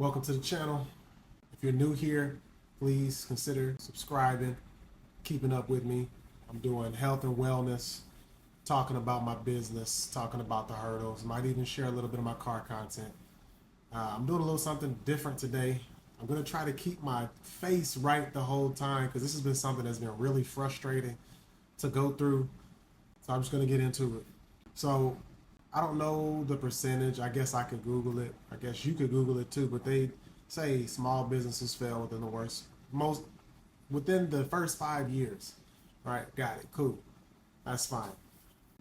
Welcome to the channel. If you're new here, please consider subscribing, keeping up with me. I'm doing health and wellness, talking about my business, talking about the hurdles, might even share a little bit of my car content. I'm doing a little something different today. I'm going to try to keep my face right the whole time because this has been something that's been really frustrating to go through. So I'm just going to get into it. So I don't know the percentage. I guess I could Google it. I guess you could Google it too. But they say small businesses fail within the first 5 years. Right? Got it. Cool. That's fine.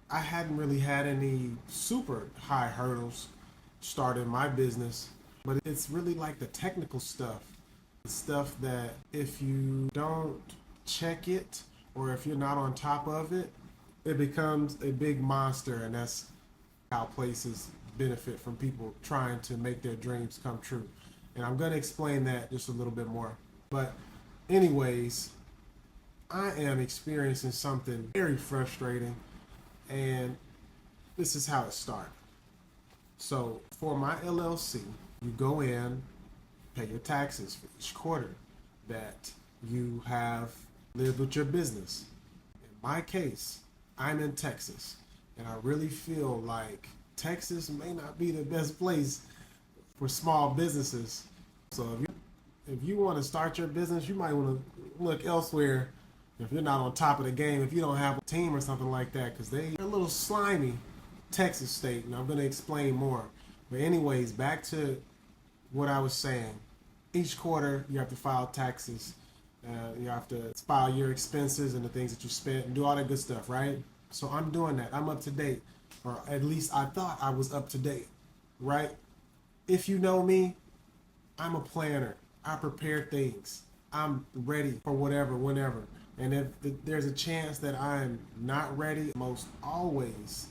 I hadn't really had any super high hurdles starting my business, but it's really like the technical stuff. The stuff that if you don't check it or if you're not on top of it, it becomes a big monster, and that's how places benefit from people trying to make their dreams come true. And I'm going to explain that just a little bit more. But anyways, I am experiencing something very frustrating, and this is how it started. So for my LLC, you go in, pay your taxes for each quarter that you have lived with your business. In my case, I'm in Texas, and I really feel like Texas may not be the best place for small businesses. So if you want to start your business, you might want to look elsewhere if you're not on top of the game, if you don't have a team or something like that, because they're a little slimy, Texas state, and I'm going to explain more. But anyways, back to what I was saying. Each quarter, you have to file taxes. You have to file your expenses and the things that you spent and do all that good stuff, right? So I'm doing that. I'm up to date, or at least I thought I was up to date, right? If you know me, I'm a planner. I prepare things. I'm ready for whatever, whenever. And if there's a chance that I'm not ready, most always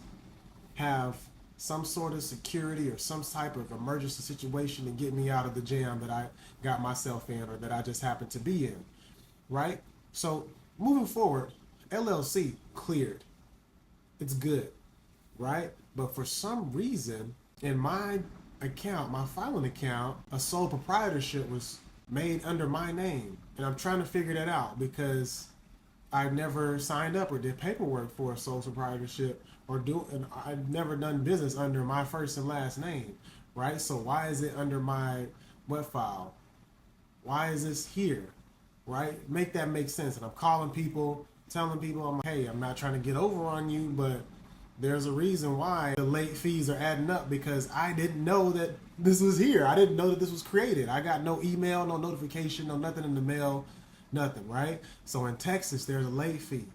have some sort of security or some type of emergency situation to get me out of the jam that I got myself in or that I just happen to be in, right? So moving forward, LLC cleared. It's good, right? But for some reason, in my account, my filing account, a sole proprietorship was made under my name. And I'm trying to figure that out because I've never signed up or did paperwork for a sole proprietorship and I've never done business under my first and last name, right? So why is it under my web file? Why is this here, right? Make that make sense. And I'm calling people, telling people, I'm like, hey, I'm not trying to get over on you, but there's a reason why the late fees are adding up because I didn't know that this was here. I didn't know that this was created. I got no email, no notification, no nothing in the mail, nothing, right? So in Texas, there's a late fee,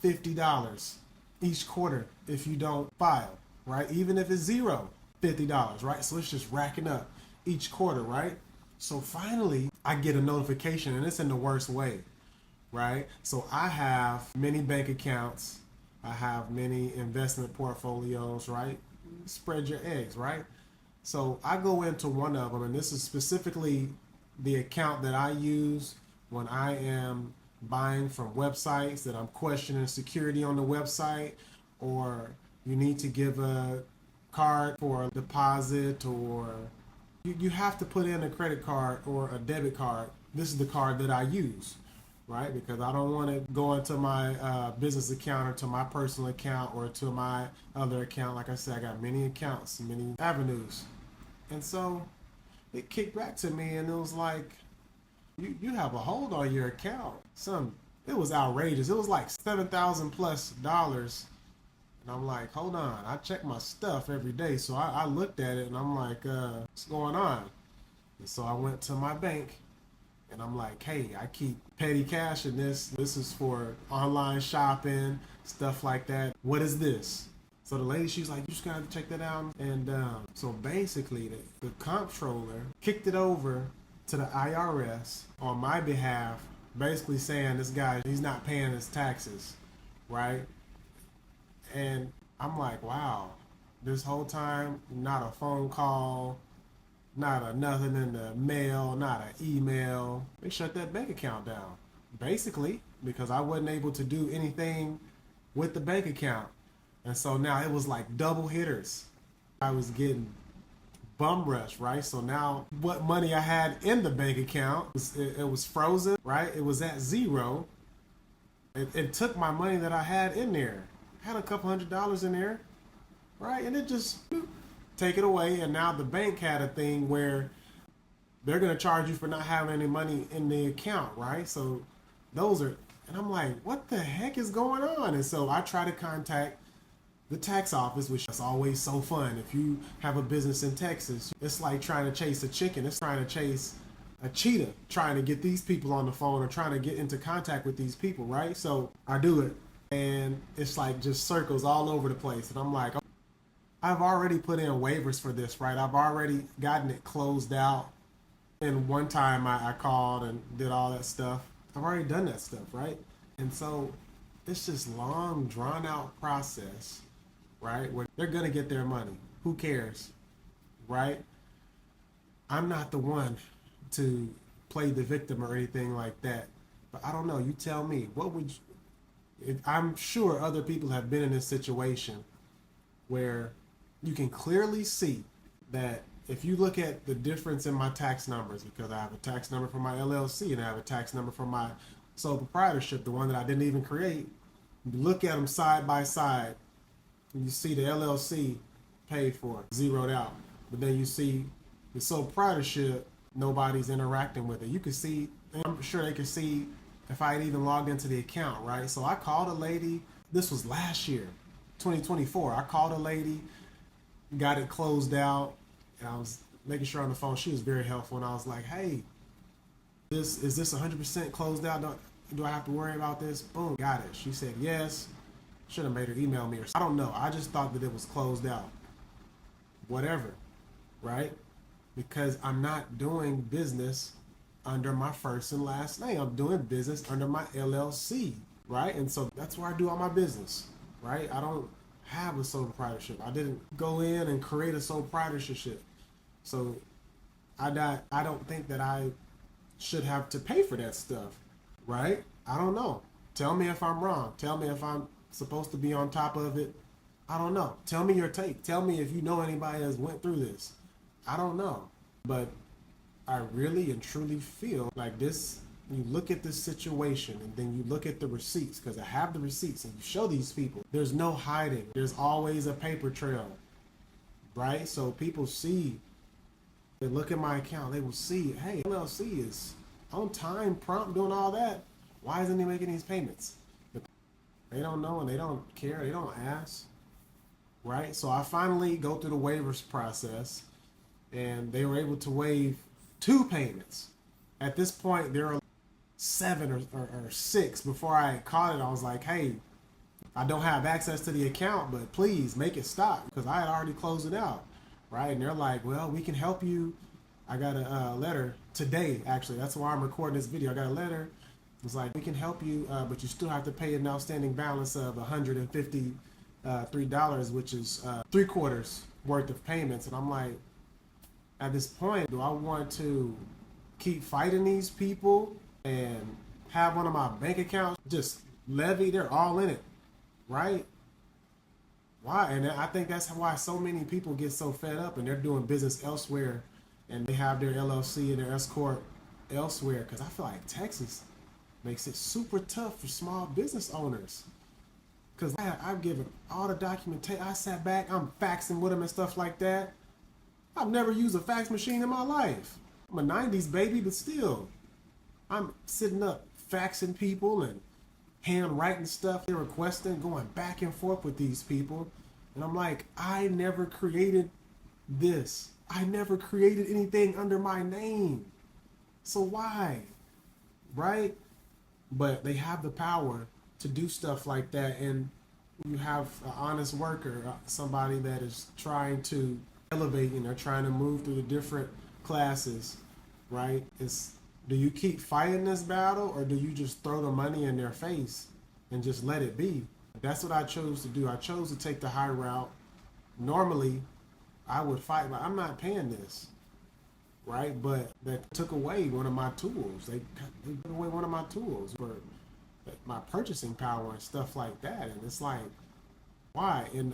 $50 each quarter if you don't file, right? Even if it's zero, $50, right? So it's just racking up each quarter, right? So finally, I get a notification, and it's in the worst way, right? So I have many bank accounts. I have many investment portfolios, right? Spread your eggs, right? So I go into one of them, and this is specifically the account that I use when I am buying from websites that I'm questioning security on the website, or you need to give a card for a deposit, or you have to put in a credit card or a debit card. This is the card that I use, right? Because I don't want to go into my business account or to my personal account or to my other account. Like I said, I got many accounts, many avenues. And so it kicked back to me, and it was like, you have a hold on your account. It was outrageous. It was like $7,000 plus. And I'm like, hold on. I check my stuff every day. So I looked at it and I'm like, what's going on? And so I went to my bank and I'm like, hey, I keep petty cash in this. This is for online shopping, stuff like that. What is this? So the lady, she's like, you just gotta check that out. And so basically the comptroller kicked it over to the IRS on my behalf, basically saying this guy, he's not paying his taxes, right? And I'm like, wow, this whole time, not a phone call, not a nothing in the mail, not an email. They shut that bank account down, basically, because I wasn't able to do anything with the bank account. And so now it was like double hitters. I was getting bum rush, right? So now what money I had in the bank account, it was frozen, right? It was at zero. It took my money that I had in there. I had a couple $100 in there, right? And it just take it away. And now the bank had a thing where they're going to charge you for not having any money in the account, right? So those are, and I'm like, what the heck is going on? And so I try to contact the tax office, which is always so fun. If you have a business in Texas, it's like trying to chase a chicken. It's trying to chase a cheetah, trying to get these people on the phone or trying to get into contact with these people, right? So I do it, and it's like just circles all over the place. And I'm like, I've already put in waivers for this, right? I've already gotten it closed out. And one time I called and did all that stuff. I've already done that stuff, right? And so it's just long, drawn out process, right? Where they're gonna get their money. Who cares, right? I'm not the one to play the victim or anything like that. But I don't know. You tell me. What would I'm sure other people have been in this situation where you can clearly see that if you look at the difference in my tax numbers, because I have a tax number for my LLC and I have a tax number for my sole proprietorship, the one that I didn't even create, you look at them side by side, and you see the LLC paid for, zeroed out. But then you see the sole proprietorship, nobody's interacting with it. You can see, I'm sure they could see if I had even logged into the account, right? So I called a lady, this was last year, 2024. I called a lady, got it closed out, and I was making sure on the phone. She was very helpful, and I was like, hey, is this 100% closed out? Do I have to worry about this? Boom, got it. She said yes. Should have made her email me, or I don't know. I just thought that it was closed out. Whatever, right? Because I'm not doing business under my first and last name. I'm doing business under my LLC, right? And so that's where I do all my business, right? I don't have a sole proprietorship. I didn't go in and create a sole proprietorship. So I don't think that I should have to pay for that stuff, right? I don't know. Tell me if I'm wrong. Tell me if I'm supposed to be on top of it. I don't know. Tell me your take. Tell me if you know anybody that's went through this. I don't know. But I really and truly feel like this, you look at this situation and then you look at the receipts, because I have the receipts and you show these people, there's no hiding. There's always a paper trail, right? So people see, they look at my account, they will see, hey, LLC is on time, prompt, doing all that. Why isn't he making these payments? But they don't know and they don't care. They don't ask, right? So I finally go through the waivers process, and they were able to waive 2 payments. At this point, there are 7 or 6. Before I caught it, I was like, hey, I don't have access to the account, but please make it stop, because I had already closed it out, right? And they're like, well, we can help you. I got a letter today, actually. That's why I'm recording this video. I got a letter. It's like, we can help you, but you still have to pay an outstanding balance of $153, which is 3/4 worth of payments. And I'm like, at this point, do I want to keep fighting these people and have one of my bank accounts just levy? They're all in it, right? Why? And I think that's why so many people get so fed up and they're doing business elsewhere, and they have their LLC and their S corp elsewhere, because I feel like Texas makes it super tough for small business owners. Because I've given all the documentation. I sat back, I'm faxing with them and stuff like that. I've never used a fax machine in my life. I'm a 90s baby, but still. I'm sitting up faxing people and hand writing stuff they're requesting, going back and forth with these people. And I'm like, I never created this. I never created anything under my name. So why? Right? But they have the power to do stuff like that. And you have an honest worker, somebody that is trying to elevate, and they're trying to move through the different classes, right? Do you keep fighting this battle, or do you just throw the money in their face and just let it be? That's what I chose to do. I chose to take the high route. Normally, I would fight, but I'm not paying this, right? But that took away one of my tools. They took away one of my tools for my purchasing power and stuff like that. And it's like, why? And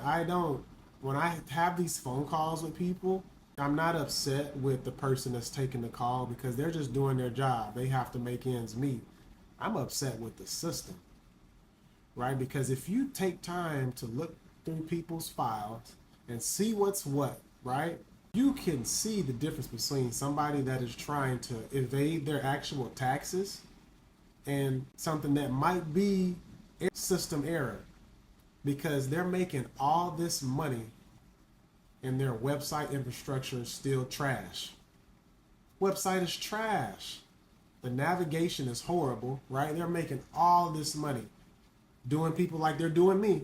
when I have these phone calls with people, I'm not upset with the person that's taking the call because they're just doing their job. They have to make ends meet. I'm upset with the system, right? Because if you take time to look through people's files and see what's what, right? You can see the difference between somebody that is trying to evade their actual taxes and something that might be a system error because they're making all this money and their website infrastructure is still trash. Website is trash. The navigation is horrible, right? They're making all this money doing people like they're doing me.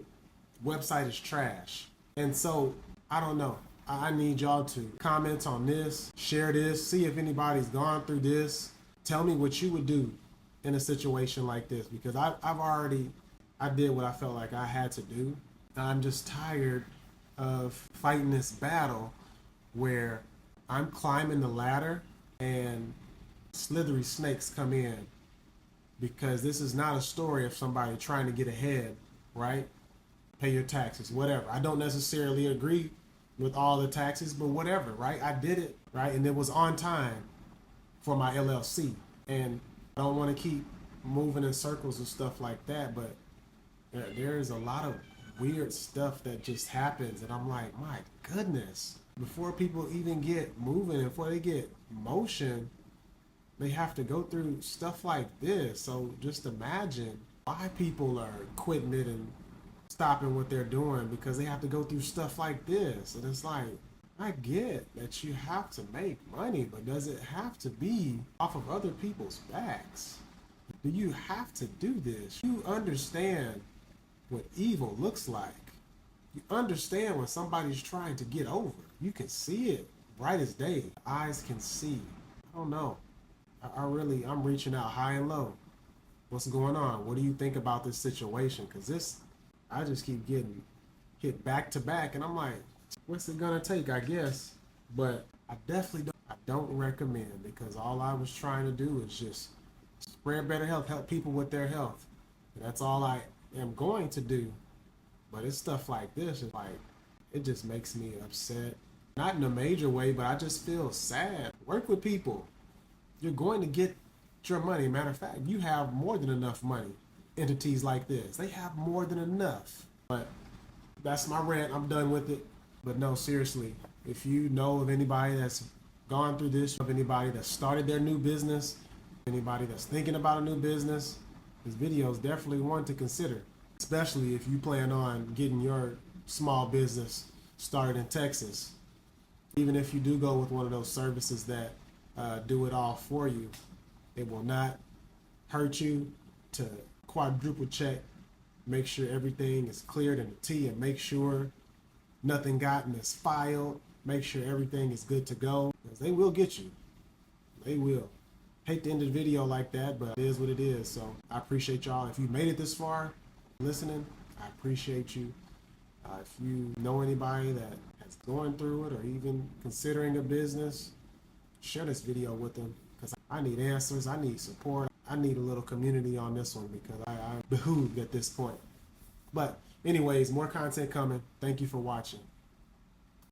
Website is trash. And so, I don't know. I need y'all to comment on this, share this, see if anybody's gone through this. Tell me what you would do in a situation like this because I did what I felt like I had to do. I'm just tired of fighting this battle where I'm climbing the ladder and slithery snakes come in because this is not a story of somebody trying to get ahead, right? Pay your taxes, whatever. I don't necessarily agree with all the taxes, but whatever, right? I did it, right? And it was on time for my LLC. And I don't want to keep moving in circles and stuff like that, but there's a lot of weird stuff that just happens. And I'm like, my goodness, before people even get moving, before they get motion, they have to go through stuff like this. So just imagine why people are quitting it and stopping what they're doing because they have to go through stuff like this. And it's like, I get that you have to make money, but does it have to be off of other people's backs? Do you have to do this? You understand what evil looks like. You understand when somebody's trying to get over. You can see it bright as day. Eyes can see. I don't know. I'm reaching out high and low. What's going on? What do you think about this situation? Because I just keep getting hit back to back, and I'm like, what's it gonna take? I guess, but I definitely don't recommend because all I was trying to do is just spread better health, help people with their health. And that's all I am going to do. But it's stuff like this, it's like it just makes me upset. Not in a major way, but I just feel sad. Work with people. You're going to get your money. Matter of fact, you have more than enough money. Entities like this, they have more than enough. But that's my rant. I'm done with it. But no, seriously, if you know of anybody that's gone through this, of anybody that started their new business, anybody that's thinking about a new business, this video is definitely one to consider, especially if you plan on getting your small business started in Texas. Even if you do go with one of those services that do it all for you, it will not hurt you to quadruple check, make sure everything is cleared in the T, and make sure nothing gotten is filed, make sure everything is good to go, because they will get you. They will. Hate to end the video like that, but it is what it is. So I appreciate y'all. If you made it this far listening, I appreciate you. If you know anybody that has going through it or even considering a business, share this video with them because I need answers. I need support. I need a little community on this one because I'm behooved at this point. But anyways, more content coming. Thank you for watching.